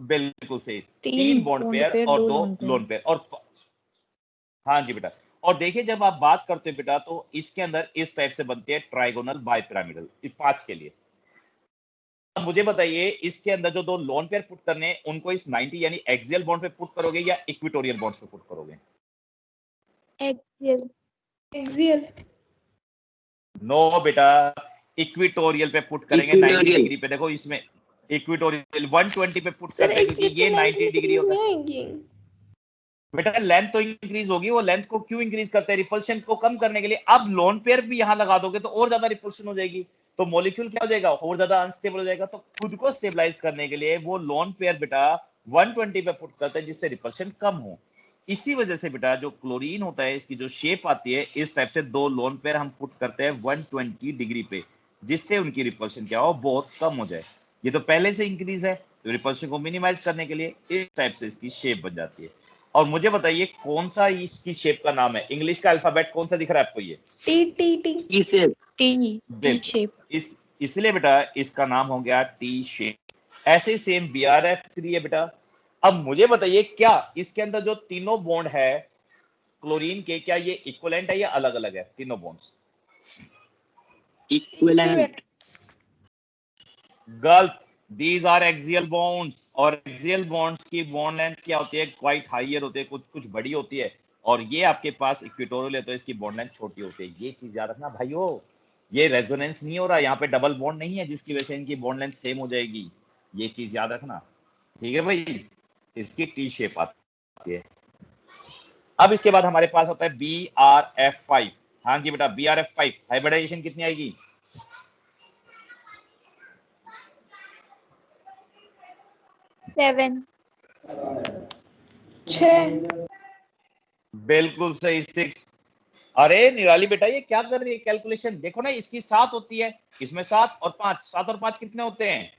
बिल्कुल सही, 3 3 बॉन्ड बॉन्ड पेयर पेयर और 2 2 लोन पेयर लोन पेयर। और हाँ जी बेटा, और देखिए जब आप बात करते हो बेटा तो इसके अंदर इस टाइप से बनती है ट्राइगोनल बाइपिरामिडल 5 के लिए। अब मुझे बताइए इसके अंदर जो 2 लोन पेयर पुट करने हैं उनको इस 90 यानी एक्सियल बॉन्ड पे पुट करोगे या इक्वेटोरियल बॉन्ड्स पे पुट करोगे? axial एक्सियल नो बेटा, इक्वेटोरियल पे पुट करेंगे 90 डिग्री पे। देखो इसमें इक्वेटोरियल 120 पे पुट सर करते हैं एक्सियल क्योंकि की ये लेंथ 90 डिग्री इंक्रीज होता नहीं है। होगी बेटा लेंथ तो इंक्रीज होगी, वो लेंथ को क्यों इंक्रीज करते हैं, रिपल्शन को कम करने के लिए। अब लोन पेयर भी यहां लगा दोगे तो और ज्यादा रिपल्शन हो जाएगी, तो मॉलिक्यूल क्या हो जाएगा, और ज्यादा अनस्टेबल हो जाएगा। तो खुद को स्टेबलाइज करने के लिए वो लोन पेयर बेटा 120 पे पुट करते हैं जिससे रिपल्शन कम हो। इसी वजह से बेटा जो क्लोरीन होता है इसकी जो शेप आती है इस टाइप से, 2 लोन पेयर हम पुट करते हैं 120 डिग्री पे जिससे उनकी रिपल्शन क्या हो, बहुत कम हो जाए। ये तो पहले से इंक्रीज है, तो रिपल्शन को मिनिमाइज करने के लिए इस टाइप से इसकी शेप बन जाती है। और मुझे बताइए कौन सा इसकी शेप का नाम है, इंग्लिश का अल्फाबेट कौन सा दिख रहा है आपको? ये T T T T shape, T shape बिल्कुल इसलिए बेटा इसका नाम हो गया टी शेप। ऐसे सेम Brf3 है बेटा। अब मुझे बताइए क्या इसके अंदर जो तीनों बॉन्ड है क्लोरीन के, क्या ये इक्विवेलेंट है या अलग अलग है तीनों बॉन्ड्स? इक्विवेलेंट गलत, दीज आर एक्सियल बॉन्ड्स। और एक्सियल बॉन्ड्स की बॉन्ड लेंथ क्या होती है, क्वाइट हाइयर होती है, कुछ कुछ बड़ी होती है। और ये आपके पास इक्वेटोरियल है तो इसकी बॉन्ड लेंथ छोटी होती है। ये चीज याद रखना भाइयों, ये रेजोनेंस नहीं हो रहा, यहाँ पे डबल बॉन्ड नहीं है जिसकी वजह से इनकी बॉन्ड लेंथ सेम हो जाएगी। ये चीज याद रखना, ठीक है भाई। इसकी टी शेप आती है। अब इसके बाद हमारे पास होता है Brf5। हाँ जी बेटा, Brf5 हाइब्रिडाइजेशन कितनी आएगी? 7 6 बिल्कुल सही, 6। अरे निराली बेटा ये क्या कर रही है कैलकुलेशन, देखो ना इसकी 7 होती है, इसमें 7 और 5, 7 और 5 कितने होते हैं?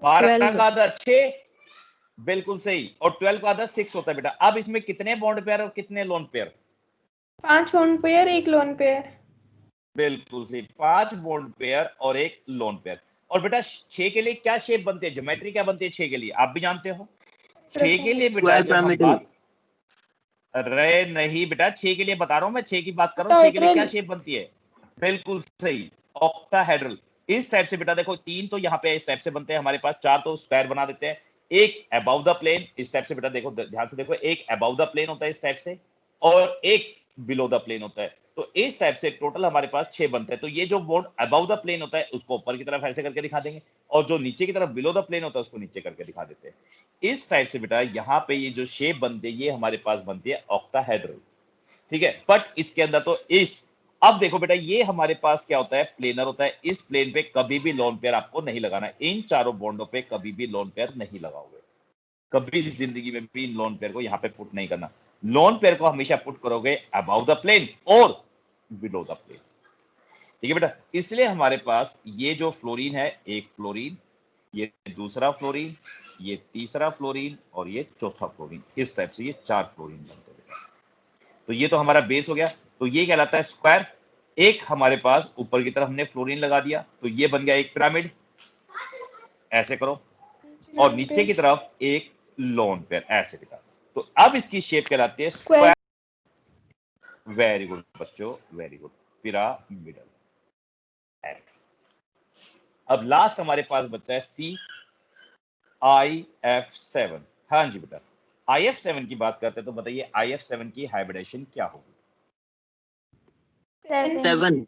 12 का आधा 6, बिल्कुल सही। और 12 का आधा 6 होता है बेटा। अब इसमें कितने बॉन्ड पेयर और कितने lone pair? 5 bond pair 1 lone pair बिल्कुल सही, 5 बॉन्ड पेयर और 1 लोन पेयर। और बेटा 6 के लिए क्या शेप बनती है, ज्योमेट्री क्या बनती है 6 के लिए, आप भी जानते हो। 6 के लिए बेटा जब हम बात, अरे नहीं बेटा 6 के लिए बता रहा हूं मैं, 6 की बात कर रहा हूं, 6 के लिए क्या शेप बनती है, बिल्कुल सही, ऑक्टाहेड्रल। इस टाइप से बेटा देखो 3 तो यहाँ पे इस टाइप से बनते हैं हमारे पास, 4 तो स्क्वायर बना देते हैं, एक अबव द प्लेन इस टाइप से बेटा देखो ध्यान से देखो, एक अबव द प्लेन होता है इस टाइप से और एक बिलो द प्लेन होता है, तो इस टाइप से टोटल हमारे पास 6 बनते हैं। तो ये जो बोर्ड अबव द प्लेन होता है उसको ऊपर की तरफ ऐसे करके दिखा देंगे और जो नीचे की तरफ बिलो द प्लेन होता है उसको नीचे करके दिखा देते हैं। इस टाइप से बेटा यहाँ पे ये जो शेप बनती है ये हमारे पास बनती है ऑक्टाहेड्रल, ठीक है। बट इसके अंदर तो इस, अब देखो बेटा ये हमारे पास क्या होता है, प्लेनर होता है, इस प्लेन पे कभी भी लोन पेयर आपको नहीं लगाना है, इन चारों बॉन्डों पे कभी भी लोन पेयर नहीं लगाओगे, कभी जिंदगी में भी लोन पेयर को यहाँ पे पुट नहीं करना, लोन पेयर को हमेशा पुट करोगे अबाउ द प्लेन और बिलो द प्लेन, ठीक है बेटा। इसलिए हमारे पास ये जो फ्लोरीन है, एक फ्लोरीन, ये दूसरा फ्लोरीन, ये तीसरा फ्लोरीन और ये चौथा फ्लोरीन, इस टाइप से ये 4 फ्लोरीन बनते हैं बेटा। तो ये तो हमारा बेस हो गया, तो ये कहलाता है स्क्वायर। एक हमारे पास ऊपर की तरफ हमने फ्लोरीन लगा दिया तो ये बन गया एक पिरामिड, ऐसे करो, और नीचे की तरफ एक लोन पेयर ऐसे बेटा, तो अब इसकी शेप कहलाती है स्क्वायर। वेरी गुड बच्चों, वेरी गुड, पिरामिडल ऐसे। अब लास्ट हमारे पास बचा है CIF7। हाँ जी बेटा, IF7 की बात करते हैं तो बताइए IF7 की हाइब्रिडेशन क्या होगी। 7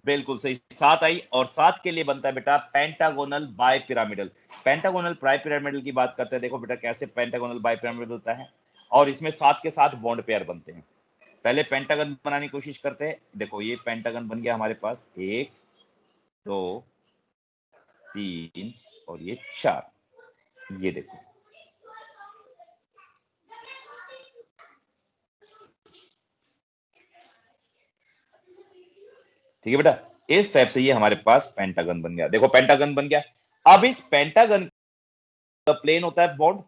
बिल्कुल सही, 7 आई, और 7 के लिए बनता है बेटा pentagonal bipyramidal. Pentagonal bipyramidal की बात करते हैं, देखो बेटा कैसे पेंटागोनल बाय पिरामिडल होता है, और इसमें 7 के साथ बॉन्ड पेयर बनते हैं। पहले पेंटागन बनाने की कोशिश करते हैं, देखो ये पेंटागन बन गया हमारे पास, 1 2 3 और ये 4, ये देखो, ठीक है बेटा, इस टाइप से ये हमारे पास पेंटागन बन गया, देखो पेंटागन बन गया। अब इस पेंटागन का प्लेन होता है बॉन्ड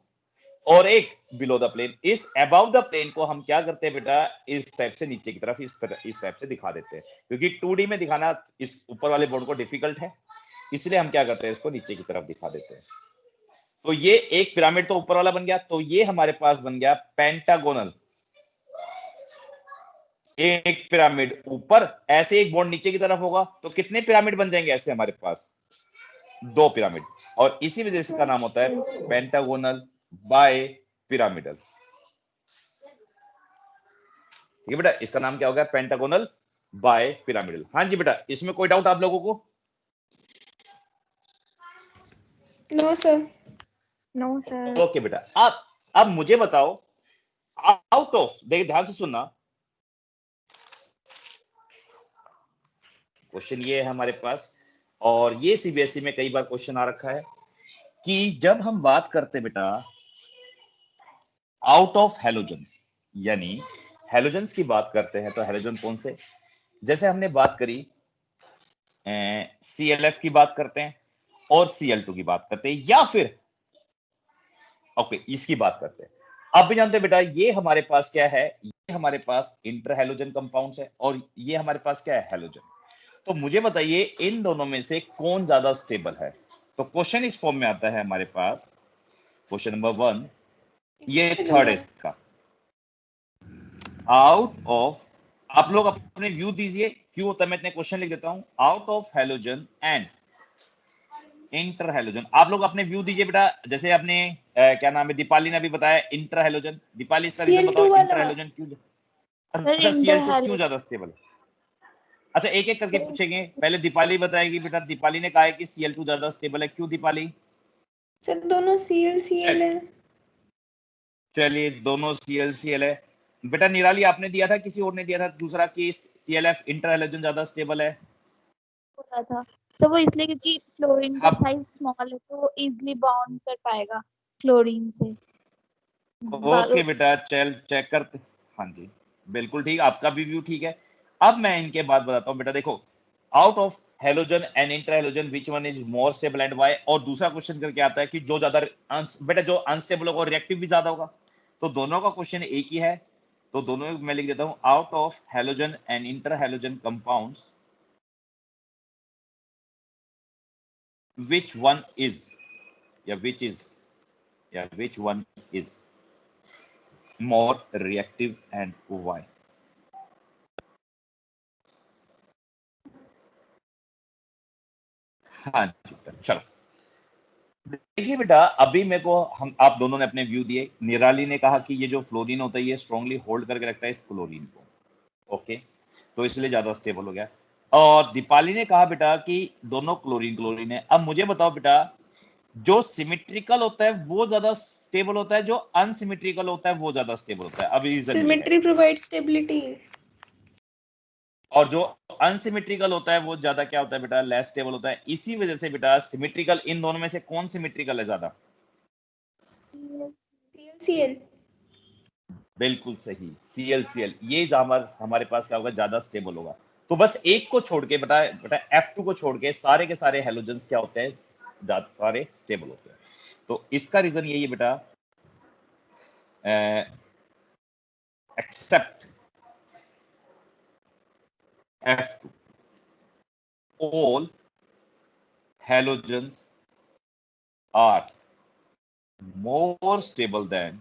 और एक बिलो द प्लेन, इस अबव द प्लेन को हम क्या करते हैं बेटा, इस टाइप से नीचे की तरफ इस टाइप से दिखा देते हैं, क्योंकि 2D में दिखाना इस ऊपर वाले बॉन्ड को डिफिकल्ट है, इसलिए हम क्या करते हैं इसको नीचे की तरफ दिखा देते हैं। तो ये एक पिरामिड तो ऊपर वाला बन गया, तो ये हमारे पास बन गया पेंटागोनल, एक पिरामिड ऊपर, ऐसे एक बॉन्ड नीचे की तरफ होगा, तो कितने पिरामिड बन जाएंगे ऐसे हमारे पास, 2 पिरामिड, और इसी वजह से इसका नाम होता है पेंटागोनल बाय पिरामिडल, ठीक है बेटा, इसका नाम क्या होगा, पेंटागोनल बाय पिरामिडल। हाँ जी बेटा, इसमें कोई डाउट आप लोगों को? No sir. No sir. Okay बेटा, अब मुझे बताओ, आउट ऑफ, देखिए ध्यान से सुनना, क्वेश्चन ये है हमारे पास, और ये CBSE में कई बार क्वेश्चन आ रखा है कि जब हम बात करते बेटा आउट ऑफ हेलोजन्स, यानी हेलोजन्स की बात करते हैं, तो हेलोजन कौन से, जैसे हमने बात करी CLF की बात करते हैं और Cl2 की बात करते हैं, या फिर ओके इसकी बात करते हैं। आप भी जानते हैं बेटा ये हमारे पास क्या है, ये हमारे पास इंटर हेलोजन कंपाउंड्स है और ये हमारे पास क्या है, हेलोजन। तो मुझे बताइए इन दोनों में से कौन ज्यादा स्टेबल है। तो क्वेश्चन इस फॉर्म में आता है हमारे पास, क्वेश्चन नंबर 1, ये थर्ड है इसका, आउट ऑफ, आप लोग अपने व्यू दीजिए, क्यों होता है मैं इतने क्वेश्चन लिख देता हूं, out of halogen and inter halogen, आप लोग अपने व्यू दीजिए बेटा, जैसे आपने क्या नाम है, दीपाली ने अभी बताया इंटर हेलोजन, दीपाली इसका रीजन Cl2 बताओ, इंटर वाला हेलोजन क्यों, सर अच्छा इंटर Cl2 क्यों हेलोजन ज्यादा स्टेबल है, अच्छा एक एक करके पूछेंगे, पहले दीपाली बताएगी बेटा, दीपाली ने कहा है कि Cl2 ज्यादा स्टेबल है, क्यों दीपाली? सर दोनों Cl है। चलिए दोनों Cl है बेटा। निराली आपने दिया था, किसी और ने दिया था दूसरा कि CLF इंटर हेलोजन ज्यादा स्टेबल है? बोला था सर, वो इसलिए क्योंकि फ्लोरीन का अब साइज स्मॉल है तो वो इजीली बाउंड कर पाएगा क्लोरीन से। ओके बेटा, चल चेक करते, हाँ जी बिल्कुल ठीक, आपका भी व्यू ठीक है। अब मैं इनके बाद बताता हूँ बेटा, देखो out of halogen and inter halogen which one is more stable and why, और दूसरा क्वेश्चन करके आता है कि जो ज्यादा बेटा जो अनस्टेबल होगा रिएक्टिव भी ज्यादा होगा, तो दोनों का क्वेश्चन एक ही है, तो दोनों मैं लिख देता हूँ, out of halogen and inter halogen compounds which one is which one is more reactive and why? हाँ जी बेटा, चलो देखिए बेटा, अभी मेरे को हम आप दोनों ने अपने व्यू दिए। निराली ने कहा कि ये जो फ्लोरीन होता है ये स्ट्रांगली होल्ड करके रखता है इस क्लोरीन को, ओके, तो इसलिए ज्यादा स्टेबल हो गया। और दीपाली ने कहा बेटा कि दोनों क्लोरीन क्लोरीन है। अब मुझे बताओ बेटा, जो सिमेट्रिकल होता है वो ज्यादा स्टेबल होता है, जो अनसिमेट्रिकल होता है वो ज्यादा स्टेबल होता है? अब रीजन ये है। Symmetry provide stability. और जो अनसिमेट्रिकल होता है वो ज्यादा क्या होता है बेटा? लेस स्टेबल होता है। इसी वजह से बेटा सिमेट्रिकल, इन दोनों में से कौन सिमेट्रिकल है ज्यादा? CL। बिल्कुल सही, CL ये हमारे पास क्या होगा? ज्यादा स्टेबल होगा। तो बस एक को छोड़ के बेटा F2 को छोड़ के सारे के सारे हेलोजेंस क्या होते हैं? सारे स्टेबल होते हैं। तो इसका रीजन यही है बेटा, accept F2 all halogens are more stable than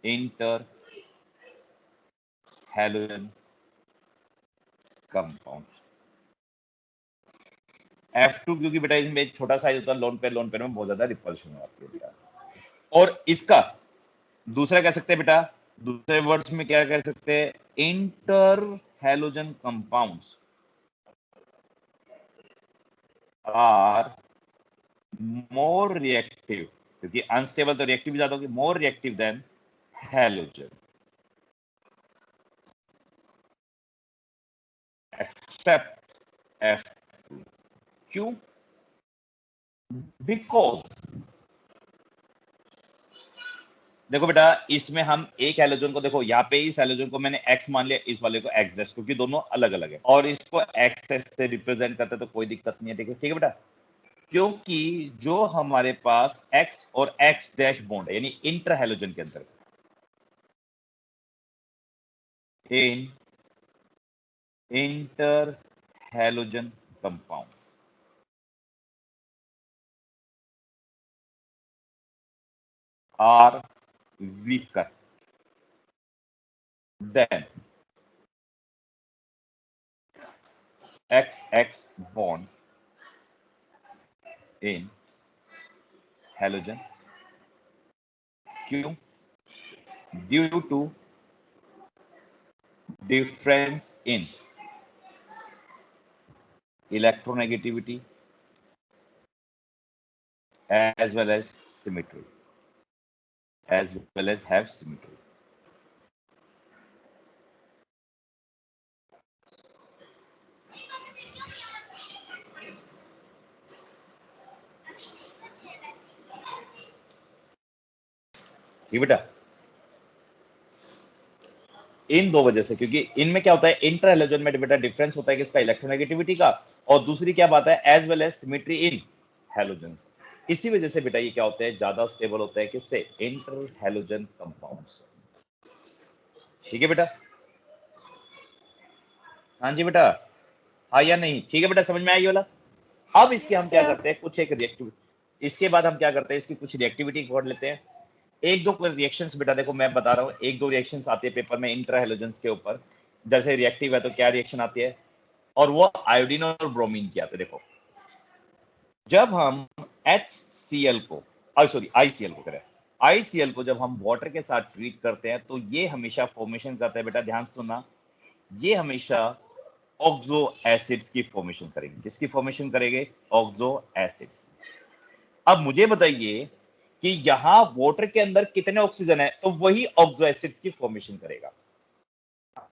inter-halogen compounds. F2 क्योंकि बेटा इसमें एक छोटा साइज होता है, लोन पेयर में बहुत ज्यादा रिपल्शन आती है बेटा। और इसका दूसरा कह सकते हैं बेटा, दूसरे वर्ड्स में क्या कह सकते हैं? Inter halogen compounds are more reactive, क्योंकि अनस्टेबल तो रिएक्टिव भी ज्यादा होगी, more reactive than halogen except F2। क्यों? बिकॉज देखो बेटा, इसमें हम एक हैलोजन को, देखो यहाँ पे इस हैलोजन को मैंने X मान लिया, इस वाले को X डैश, क्योंकि दोनों अलग अलग है, और इसको XS से रिप्रेजेंट करते तो कोई दिक्कत नहीं है। ठीक है बेटा, क्योंकि जो हमारे पास X और X डैश बॉन्ड है, यानी इंटर हैलोजन के अंदर इन inter halogen compounds are weaker than XX bond in halogen. क्यों? Due to difference in electronegativity as well as symmetry, as well as have symmetry. ठीक बेटा, इन दो वजह से, क्योंकि इनमें क्या होता है? इंटर हैलोजन में बेटा डिफरेंस होता है किसका? इलेक्ट्रोनेगेटिविटी का, और दूसरी क्या बात है? एज वेल एज सिमेट्री इन हैलोजन। इसी वजह से बेटा ये क्या होते हैं? ज्यादा स्टेबल होता है किससे? इंटर हैलोजन कंपाउंड से। ठीक है बेटा? हाँ जी बेटा, हाँ या नहीं? ठीक है बेटा, समझ में आई वाला? अब इसके हम क्या करते हैं? कुछ एक रिएक्टिव, इसके बाद हम क्या करते हैं? इसकी कुछ रिएक्टिविटी पढ़ लेते हैं। एक दो रिएक्शंस बेटा देखो मैं बता रहा हूँ, एक दो रिएक्शंस आती है पेपर में इंटर हैलोजेंस के ऊपर। जैसे रिएक्टिव है तो क्या रिएक्शन आती है, और वो आयोडीन और ब्रोमीन की आती है। देखो, जब हम HCl को, सॉरी ICl को करें, ICl को जब हम वाटर के साथ ट्रीट करते हैं तो ये हमेशा फॉर्मेशन करता है बेटा, ध्यान सुनना, ये हमेशा ऑक्सो एसिड्स की फॉर्मेशन करेंगे। किसकी फॉर्मेशन करेंगे? Oxo acids. अब मुझे बताइए कि यहां वाटर के अंदर कितने ऑक्सीजन है, तो वही ऑक्सो एसिड्स की फॉर्मेशन करेगा।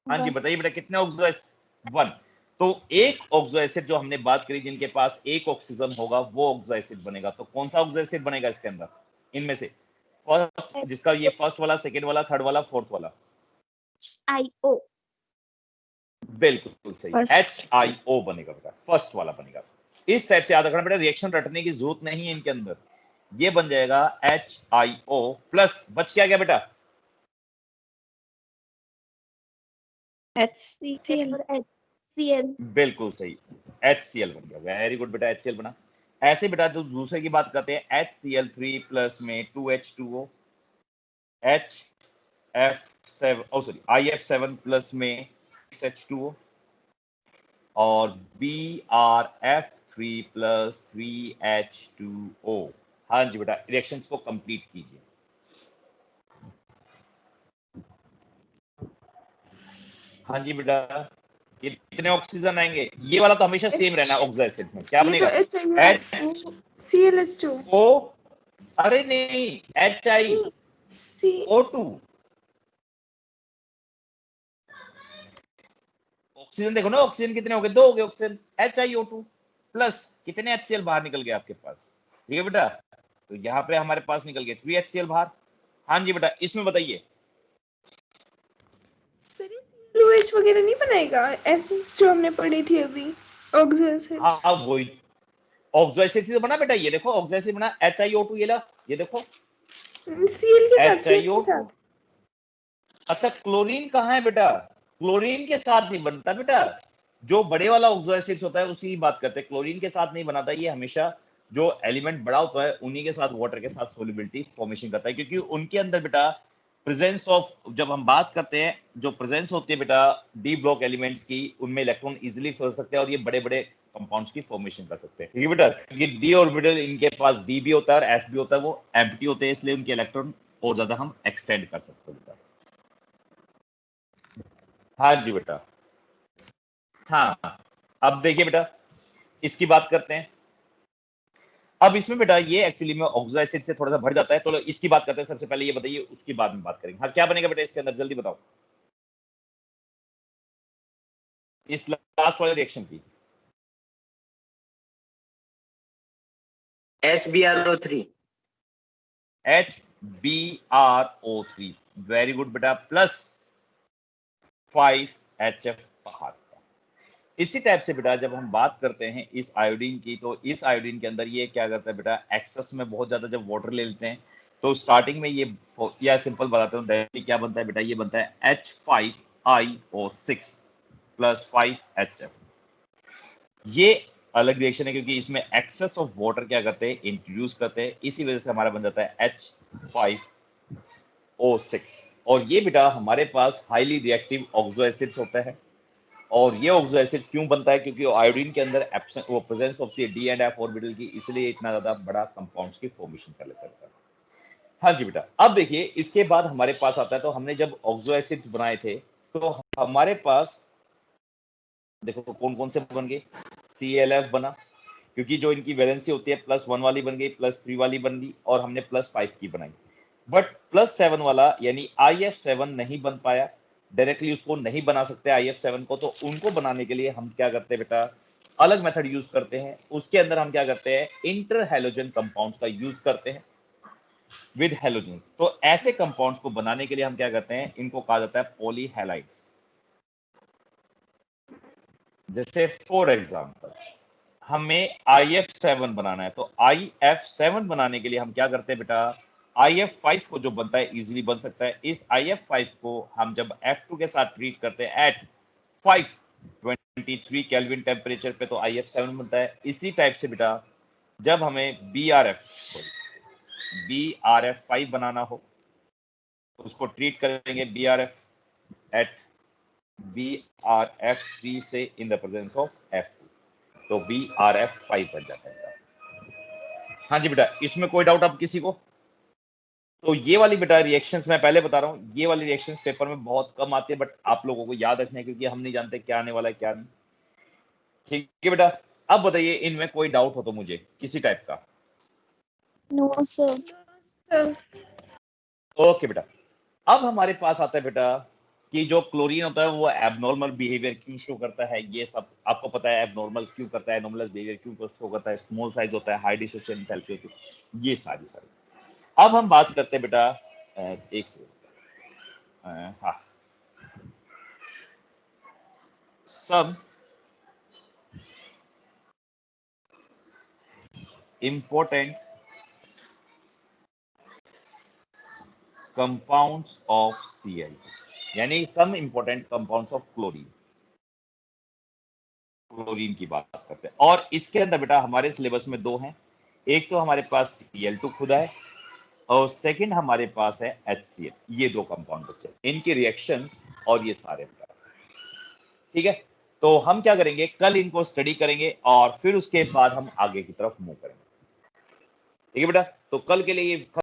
हाँ जी बताइए बेटा, कितने ऑक्सो एसिड? 1। तो एक ऑक्सो एसिड जो हमने बात करी, जिनके पास एक ऑक्सीजन होगा वो ऑक्सो एसिड बनेगा। तो कौन सा ऑक्सो एसिड बनेगा इसके अंदर इनमें से? फर्स्ट, जिसका ये फर्स्ट वाला, सेकंड वाला, थर्ड वाला, फोर्थ वाला? HIO। बिल्कुल सही, HIO बनेगा बेटा, फर्स्ट वाला बनेगा। इस टाइप से याद रखना बेटा, रिएक्शन रटने की जरूरत नहीं है इनके अंदर, ये बन जाएगा HIO प्लस, बच क्या गया बेटा? HCl और Cl। बिल्कुल सही, HCl बन गया, वेरी गुड बेटा, HCl बना। ऐसे बेटा जो दूसरे की बात करते हैं, HCl3 प्लस में 2H2O, HF7 IF7 प्लस में 6H2O और BrF3 प्लस 3H2O। हाँ जी बेटा, रिएक्शंस को कंप्लीट कीजिए। हाँ जी बेटा, ये कितने ऑक्सीजन आएंगे? ये वाला तो हमेशा सेम रहना ऑक्सो एसिड में, क्या ये तो बनेगा? एच आई है, H वो ClHO। O, अरे नहीं, HI सी O2। ऑक्सीजन देखो ना, ऑक्सीजन कितने हो गए? 2 हो गए ऑक्सीजन, HiO2 प्लस कितने HCl बाहर निकल गए आपके पास? ठीक है बेटा, तो यहाँ पे हमारे पास निकल गए 3 HCl बाहर। हाँ जी बेटा, इसमें बताइए। सर ये ClOH वगैरह नहीं बनाएगा, एसिड्स जो हमने पढ़ी थी अभी, ऑक्सो एसिड्स। हाँ वही ऑक्सो एसिड तो बना बेटा, ये देखो ऑक्सो एसिड बना, HiO2, ये ला, ये देखो Cl के साथ, Cl के HiO2। साथ। अच्छा, क्लोरीन कहाँ है बेटा? क्लोरीन के साथ नहीं बनता बेटा, जो बड़े वाला ऑक्सो एसिड होता है उसी की बात करते हैं, क्लोरीन के साथ नहीं बनाता। ये हमेशा जो एलिमेंट बड़ा होता है उन्हीं के साथ वाटर के साथ सोलिबिलिटी फॉर्मेशन करता है, क्योंकि उनके अंदर बेटा प्रेजेंस ऑफ, जब हम बात करते हैं जो प्रेजेंस होती है बेटा डी ब्लॉक एलिमेंट्स की, उनमें इलेक्ट्रॉन इजीली फंस सकते हैं और ये बड़े बड़े कंपाउंड्स की फॉर्मेशन कर सकते हैं। ठीक है बेटा, क्योंकि डी ऑर्बिटल इनके पास डी भी होता है और एफ भी होता है, वो एम्प्टी होते हैं, इसलिए उनके इलेक्ट्रॉन और ज्यादा हम एक्सटेंड कर सकते हैं बेटा। हाँ जी बेटा, हाँ, अब देखिए बेटा, इसकी बात करते हैं। अब इसमें बेटा ये एक्चुअली में ऑक्सो एसिड से थोड़ा सा भर जाता है, तो इसकी बात करते हैं। सबसे पहले ये बताइए, उसकी बाद में बात करेंगे। हाँ, क्या बनेगा बेटा इसके अंदर, जल्दी बताओ इस लास्ट वाले रिएक्शन की। HbRO3। HbRO3, वेरी गुड बेटा, प्लस 5HF बाहर। इसी टाइप से बेटा जब हम बात करते हैं इस आयोडीन की, तो इस आयोडीन के अंदर ये क्या करता है बेटा, एक्सेस में बहुत ज्यादा जब वाटर ले लेते हैं, तो स्टार्टिंग में ये, या सिंपल बताता हूँ डायरेक्टली क्या बनता है बेटा, ये बनता है H5IO6 प्लस 5HF। ये अलग रिएक्शन है, क्योंकि इसमें एक्सेस ऑफ वाटर क्या करते हैं, इंट्रोड्यूस करते हैं, इसी वजह से हमारा बन जाता है H5O6। और ये बेटा हमारे पास हाईली रिएक्टिव ऑक्सो एसिड्स होता है। और ये ऑक्सो एसिड क्यों बनता है, क्योंकि आयोडीन के अंदर एब्सेंट वो presence of the D and F orbital की, इसलिए इतना ज्यादा बड़ा कंपाउंड्स की फॉर्मेशन कर लेता है। हाँ जी बेटा, अब देखिए इसके बाद हमारे पास आता है, तो हमने जब ऑक्सो एसिड्स बनाए थे तो हमारे पास देखो कौन कौन से बन गए, ClF बना, क्योंकि जो इनकी वैलेंसी होती है +1 वाली बन गई, +3 वाली बन गई, और हमने +5 की बनाई। बट +7 वाला यानी IF7 नहीं बन पाया, डायरेक्टली उसको नहीं बना सकते IF7 को, तो उनको बनाने के लिए हम क्या करते हैं बेटा, अलग मेथड यूज करते हैं। उसके अंदर हम क्या करते हैं, इंटर हैलोजन कंपाउंड्स का यूज करते हैं विद हैलोजेंस। तो ऐसे कंपाउंड्स को बनाने के लिए हम क्या करते हैं, इनको कहा जाता है पॉलीहैलाइड्स। जैसे फॉर एग्जांपल हमें IF7 बनाना है, तो IF7 बनाने के लिए हम क्या करते हैं बेटा, IF5 को जो बनता है इजीली बन सकता है, इस IF5 को हम जब F2 के साथ ट्रीट करते हैं एट 523 केल्विन टेम्परेचर पे, तो IF7 बनता है। इसी टाइप से बेटा जब हमें BRF5 बनाना हो, तो उसको ट्रीट करेंगे BRF एट BRF3 से in the presence of F2, तो BRF5 बन जाता है। हाँ जी बेटा, इसमें कोई डाउट अब किसी को? तो ये वाली बेटा रिएक्शंस मैं पहले बता रहा हूँ, ये वाली रिएक्शंस पेपर में बहुत कम आती है, बट आप लोगों को याद रखना है, क्योंकि हम नहीं जानते क्या आने वाला है क्या नहीं। ठीक है बेटा, अब बताइए इनमें कोई डाउट हो तो मुझे किसी टाइप का। No sir. सर ओके बेटा, अब हमारे पास आता है बेटा कि जो क्लोरीन होता है वो एबनॉर्मल बिहेवियर क्यों शो करता है, ये सब आपको पता है, एबनॉर्मल क्यों करता है, एनोमलस बिहेवियर क्यों शो करता है, स्मॉल साइज होता है, हाई डिसोसिएशन एंथैल्पी होती है, ये सारी। अब हम बात करते हैं बेटा एक से हाँ, सब important compounds of Cl, यानी some important compounds of chlorine। Chlorine की बात करते हैं। और इसके अंदर बेटा हमारे सिलेबस में 2 हैं, एक तो हमारे पास Cl2 खुद है और सेकंड हमारे पास है HCl। ये 2 कंपाउंड बचे, इनकी रिएक्शंस और ये सारे बेटा, ठीक है। तो हम क्या करेंगे, कल इनको स्टडी करेंगे और फिर उसके बाद हम आगे की तरफ मूव करेंगे, ठीक है बेटा। तो कल के लिए ये